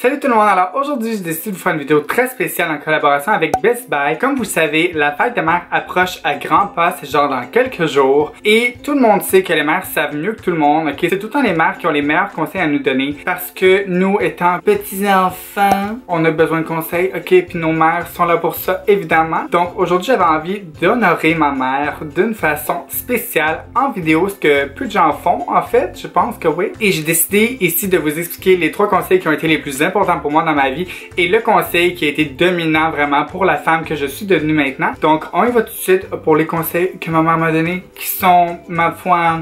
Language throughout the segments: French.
Salut tout le monde, alors aujourd'hui j'ai décidé de vous faire une vidéo très spéciale en collaboration avec Best Buy. Comme vous savez, la fête des mères approche à grands pas, c'est genre dans quelques jours. Et tout le monde sait que les mères savent mieux que tout le monde, ok? C'est tout le temps les mères qui ont les meilleurs conseils à nous donner. Parce que nous, étant petits enfants, on a besoin de conseils, ok? Puis nos mères sont là pour ça, évidemment. Donc aujourd'hui j'avais envie d'honorer ma mère d'une façon spéciale en vidéo, ce que peu de gens font en fait, je pense que oui. Et j'ai décidé ici de vous expliquer les 3 conseils qui ont été les plus important pour moi dans ma vie et le conseil qui a été dominant vraiment pour la femme que je suis devenue maintenant. Donc on y va tout de suite pour les conseils que ma mère m'a donnés qui sont, ma foi,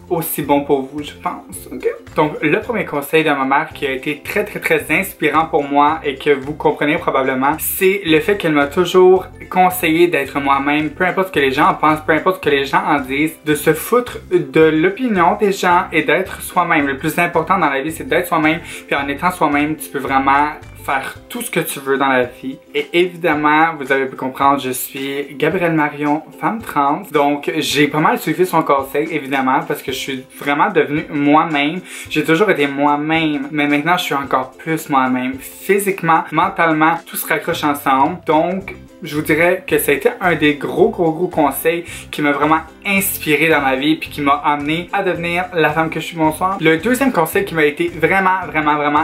aussi bons pour vous, je pense. Okay? Donc le premier conseil de ma mère qui a été très inspirant pour moi et que vous comprenez probablement, c'est le fait qu'elle m'a toujours conseillé d'être moi-même, peu importe ce que les gens en pensent, peu importe ce que les gens en disent, de se foutre de l'opinion des gens et d'être soi-même. Le plus important dans la vie, c'est d'être soi-même, puis en étant soi-même, tu peux vraiment faire tout ce que tu veux dans la vie. Et évidemment, vous avez pu comprendre, je suis Gabrielle Marion, femme trans. Donc, j'ai pas mal suivi son conseil, évidemment, parce que je suis vraiment devenue moi-même. J'ai toujours été moi-même, mais maintenant, je suis encore plus moi-même. Physiquement, mentalement, tout se raccroche ensemble. Donc, je vous dirais que ça a été un des gros conseils qui m'a vraiment inspiré dans ma vie puis qui m'a amené à devenir la femme que je suis bonsoir. Le deuxième conseil qui m'a été vraiment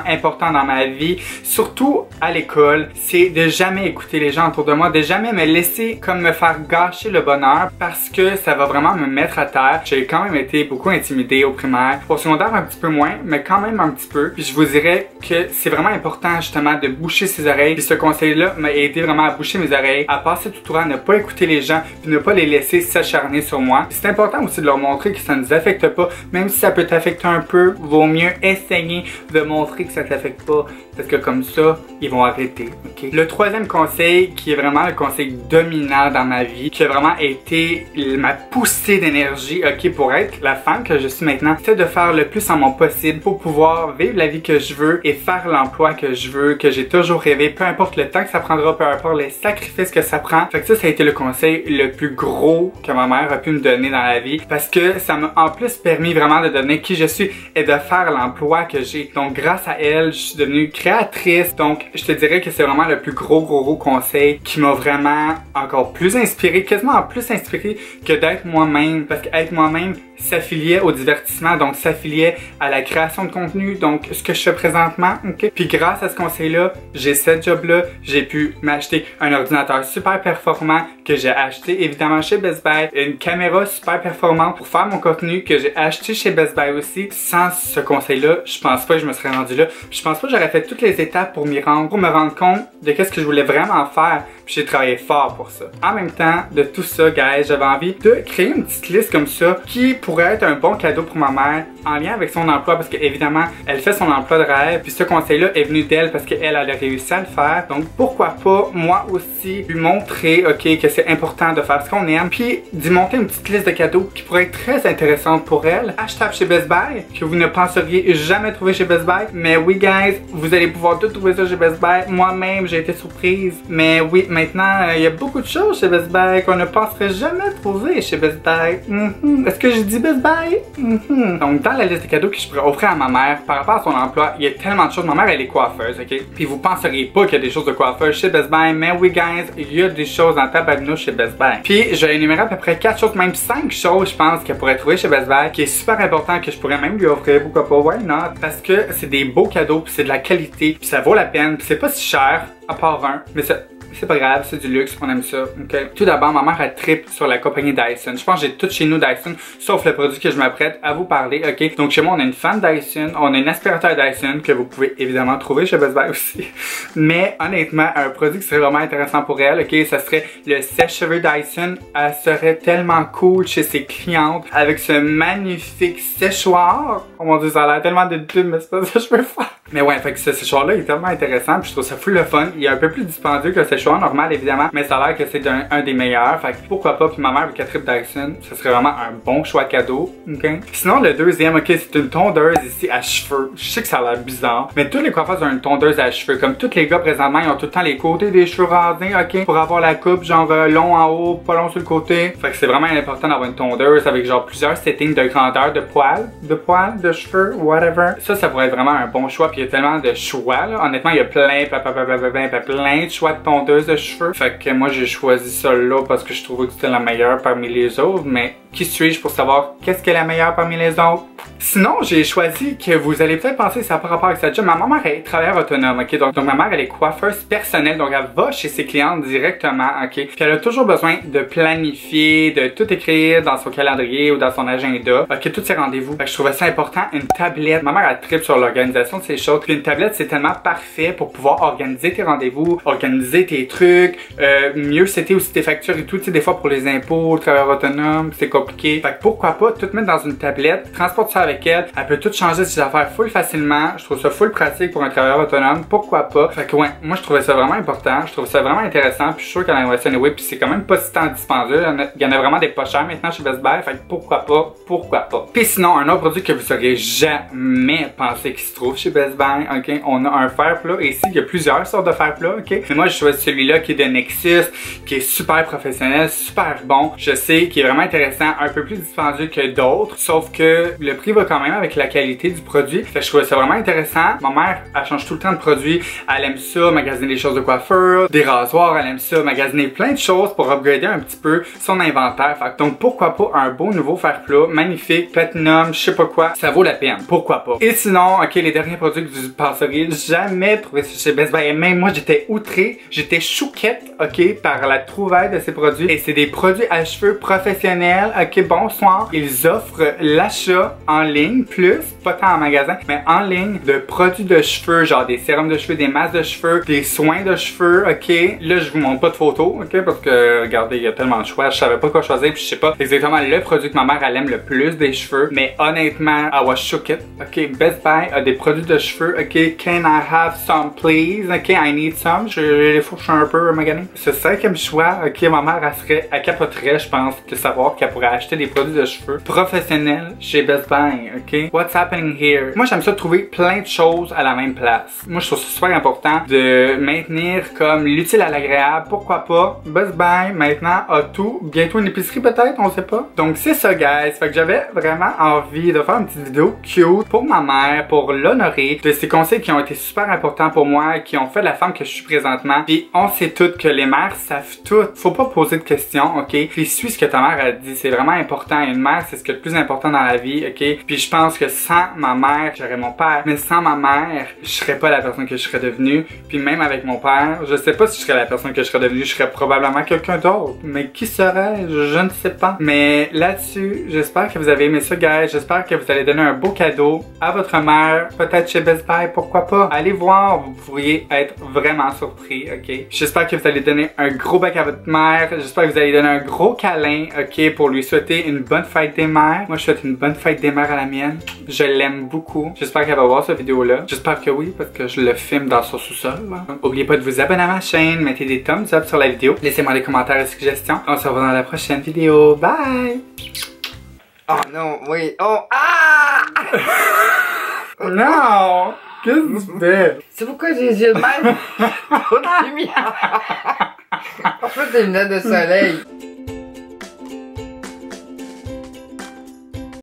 important dans ma vie, surtout à l'école, c'est de jamais écouter les gens autour de moi, de jamais me laisser comme me faire gâcher le bonheur parce que ça va vraiment me mettre à terre. J'ai quand même été beaucoup intimidée au primaire, au secondaire un petit peu moins, mais quand même un petit peu. Puis je vous dirais que c'est vraiment important justement de boucher ses oreilles. Puis ce conseil-là m'a aidé vraiment à boucher mes oreilles, à passer tout droit, à ne pas écouter les gens, puis ne pas les laisser s'acharner sur moi. C'est important aussi de leur montrer que ça ne nous affecte pas, même si ça peut t'affecter un peu, vaut mieux essayer de montrer que ça t'affecte pas, parce que comme ça, ils vont arrêter, ok? Le troisième conseil, qui est vraiment le conseil dominant dans ma vie, qui a vraiment été ma poussée d'énergie, ok, pour être la femme que je suis maintenant, c'est de faire le plus en mon possible pour pouvoir vivre la vie que je veux et faire l'emploi que je veux, que j'ai toujours rêvé, peu importe le temps que ça prendra, peu importe les sacrifices que ça prend. Fait que ça a été le conseil le plus gros que ma mère a pu me donner dans la vie, parce que ça m'a en plus permis vraiment de devenir qui je suis et de faire l'emploi que j'ai. Donc grâce à elle, je suis devenue créatrice. Donc je te dirais que c'est vraiment le plus gros conseil qui m'a vraiment encore plus inspiré, quasiment plus inspiré que d'être moi-même, parce qu'être moi-même s'affiliait au divertissement, donc s'affiliait à la création de contenu, donc ce que je fais présentement, ok? Puis grâce à ce conseil-là, j'ai cette job-là, j'ai pu m'acheter un ordinateur super performant que j'ai acheté évidemment chez Best Buy, une caméra super performante pour faire mon contenu que j'ai acheté chez Best Buy aussi. Sans ce conseil-là, je pense pas que je me serais rendu là. Puis je pense pas que j'aurais fait toutes les étapes pour m'y rendre, pour me rendre compte de qu'est-ce que je voulais vraiment faire. Puis j'ai travaillé fort pour ça. En même temps de tout ça, guys, j'avais envie de créer une petite liste comme ça qui pourrait être un bon cadeau pour ma mère en lien avec son emploi, parce qu'évidemment, elle fait son emploi de rêve. Puis ce conseil-là est venu d'elle parce qu'elle a réussi à le faire. Donc pourquoi pas moi aussi lui montrer, ok, que c'est important de faire ce qu'on aime, puis d'y monter une petite liste de cadeaux qui pourrait être très intéressante pour elle, achetable chez Best Buy, que vous ne penseriez jamais trouver chez Best Buy. Mais oui, guys, vous allez pouvoir tout trouver ça chez Best Buy. Moi-même, j'ai été surprise. Mais oui, maintenant, il y a beaucoup de choses chez Best Buy qu'on ne penserait jamais trouver chez Best Buy. Est-ce que j'ai dit Best Buy? Donc, dans la liste de cadeaux que je pourrais offrir à ma mère par rapport à son emploi, il y a tellement de choses. Ma mère, elle est coiffeuse, ok? Puis vous penseriez pas qu'il y a des choses de coiffeuse chez Best Buy, mais oui, guys, il y a des choses en tabarnouche chez Best Buy. Puis je vais énumérer à peu près 4 choses, même 5 choses, je pense, qu'elle pourrait trouver chez Best Buy, qui est super important, que je pourrais même lui offrir, pourquoi pas, why not? Parce que c'est des beaux cadeaux, puis c'est de la qualité, puis ça vaut la peine, puis c'est pas si cher, à part un, mais c'est pas grave, c'est du luxe, on aime ça, ok? Tout d'abord, ma mère, elle tripe sur la compagnie Dyson. Je pense que j'ai tout chez nous Dyson, sauf le produit que je m'apprête à vous parler, ok? Donc chez moi, on a une fan Dyson, on a une aspirateur Dyson que vous pouvez évidemment trouver chez Best Buy aussi. Mais honnêtement, un produit qui serait vraiment intéressant pour elle, ok? Ça serait le sèche-cheveux Dyson. Elle serait tellement cool chez ses clientes avec ce magnifique séchoir. Oh mon dieu, ça a l'air tellement de pub, mais c'est pas ça que je peux faire. Mais ouais, fait que ce séchoir-là est tellement intéressant, puis je trouve ça full le fun. Il est un peu plus dispendieux que le Choix normal évidemment, mais ça a l'air que c'est un des meilleurs. Fait que pourquoi pas, puis ma mère vu qu'elle tripe Dyson, ce serait vraiment un bon choix cadeau. Ok. Sinon le deuxième, ok, c'est une tondeuse ici à cheveux. Je sais que ça a l'air bizarre, mais tous les coiffeurs ont une tondeuse à cheveux. Comme tous les gars présentement, ils ont tout le temps les côtés des cheveux rasés, ok, pour avoir la coupe genre long en haut, pas long sur le côté. Fait que c'est vraiment important d'avoir une tondeuse avec genre plusieurs settings de grandeur de poils, de cheveux, whatever. Ça pourrait être vraiment un bon choix. Puis il y a tellement de choix là. Honnêtement, il y a plein de choix de tondeuse de cheveux. Fait que moi j'ai choisi ça là parce que je trouvais que c'était la meilleure parmi les autres. Mais qui suis-je pour savoir qu'est-ce qui est la meilleure parmi les autres? Sinon, j'ai choisi que vous allez peut-être penser que ça n'a pas rapport avec ça. Ma mère est travailleur autonome, ok? Donc ma mère, elle est coiffeuse personnelle, donc elle va chez ses clientes directement, ok? Puis elle a toujours besoin de planifier, de tout écrire dans son calendrier ou dans son agenda, ok? Tous ses rendez-vous. Fait que je trouvais ça important, une tablette. Ma mère, elle tripe sur l'organisation de ces choses. Puis une tablette, c'est tellement parfait pour pouvoir organiser tes rendez-vous, organiser tes trucs, mieux c'était aussi tes factures et tout. Tu sais, des fois pour les impôts, le travailleur autonome, c'est compliqué. Fait que pourquoi pas tout mettre dans une tablette, transporte ça avec elle, elle peut tout changer ses affaires full facilement. Je trouve ça full pratique pour un travailleur autonome, pourquoi pas. Fait que ouais, moi je trouvais ça vraiment important, je trouve ça vraiment intéressant, puis je suis sûr qu'elle en aurait ça anyway, puis c'est quand même pas si tant dispendieux, il y en a vraiment des pas chers maintenant chez Best Buy, fait que pourquoi pas. Puis sinon, un autre produit que vous auriez jamais pensé qu'il se trouve chez Best Buy, ok, on a un fer plat, et ici il y a plusieurs sortes de fer plat, ok, mais moi je choisis celui-là qui est de Nexus, qui est super professionnel, super bon, je sais qu'il est vraiment intéressant, un peu plus dispendieux que d'autres, sauf que le prix va quand même avec la qualité du produit. Fait que je trouvais ça vraiment intéressant. Ma mère, elle change tout le temps de produits. Elle aime ça, magasiner des choses de coiffure, des rasoirs, elle aime ça, magasiner plein de choses pour upgrader un petit peu son inventaire. Fait que donc pourquoi pas un beau nouveau fer plat, magnifique, platinum, je sais pas quoi, ça vaut la peine. Pourquoi pas. Et sinon, ok, les derniers produits que vous penseriez jamais trouver chez Best Buy. Et même moi, j'étais outré, j'étais chouquette, ok, par la trouvaille de ces produits. Et c'est des produits à cheveux professionnels. Ok, bonsoir. Ils offrent l'achat en ligne, plus, pas tant en magasin, mais en ligne, de produits de cheveux, genre des sérums de cheveux, des masques de cheveux, des soins de cheveux, ok? Là, je vous montre pas de photos, ok? Parce que, regardez, il y a tellement de choix, je savais pas quoi choisir, puis je sais pas exactement le produit que ma mère, elle aime le plus des cheveux, mais honnêtement, I was shook it, ok? Best Buy a des produits de cheveux, ok? Can I have some, please? Ok, I need some. Je les fourche un peu, magané. Ce cinquième choix, ok, ma mère, elle capoterait, je pense, de savoir qu'elle pourrait acheter des produits de cheveux professionnels chez Best Buy, ok? What's happening here? Moi, j'aime ça trouver plein de choses à la même place. Moi, je trouve ça super important de maintenir comme l'utile à l'agréable. Pourquoi pas? Best Buy, maintenant, a tout. Bientôt une épicerie, peut-être, on sait pas. Donc, c'est ça, guys. Fait que j'avais vraiment envie de faire une petite vidéo cute pour ma mère, pour l'honorer, de ces conseils qui ont été super importants pour moi, qui ont fait la femme que je suis présentement. Puis, on sait toutes que les mères savent tout. Faut pas poser de questions, ok? Puis, suis ce que ta mère a dit. C'est vraiment important. Une mère, c'est ce qui est le plus important dans la vie, ok? Puis, je pense que sans ma mère, j'aurais mon père. Mais sans ma mère, je serais pas la personne que je serais devenue. Puis, même avec mon père, je sais pas si je serais la personne que je serais devenue. Je serais probablement quelqu'un d'autre. Mais qui serais-je? Je ne sais pas. Mais là-dessus, j'espère que vous avez aimé ça, guys. J'espère que vous allez donner un beau cadeau à votre mère. Peut-être chez Best Buy, pourquoi pas? Allez voir, vous pourriez être vraiment surpris, ok? J'espère que vous allez donner un gros bec à votre mère. J'espère que vous allez donner un gros câlin, ok? Pour lui souhaiter une bonne fête des mères. Moi, je souhaite une bonne fête des mères à la mienne. Je l'aime beaucoup. J'espère qu'elle va voir cette vidéo-là. J'espère que oui, parce que je le filme dans son sous-sol. N'oubliez pas de vous abonner à ma chaîne, mettez des thumbs up sur la vidéo. Laissez-moi des commentaires et suggestions. On se revoit dans la prochaine vidéo. Bye! Oh non, oui, oh, ah! Non! Qu'est-ce que tu fais? C'est pourquoi j'ai les yeux de même? Trop de lumière! En fait, des lunettes de soleil.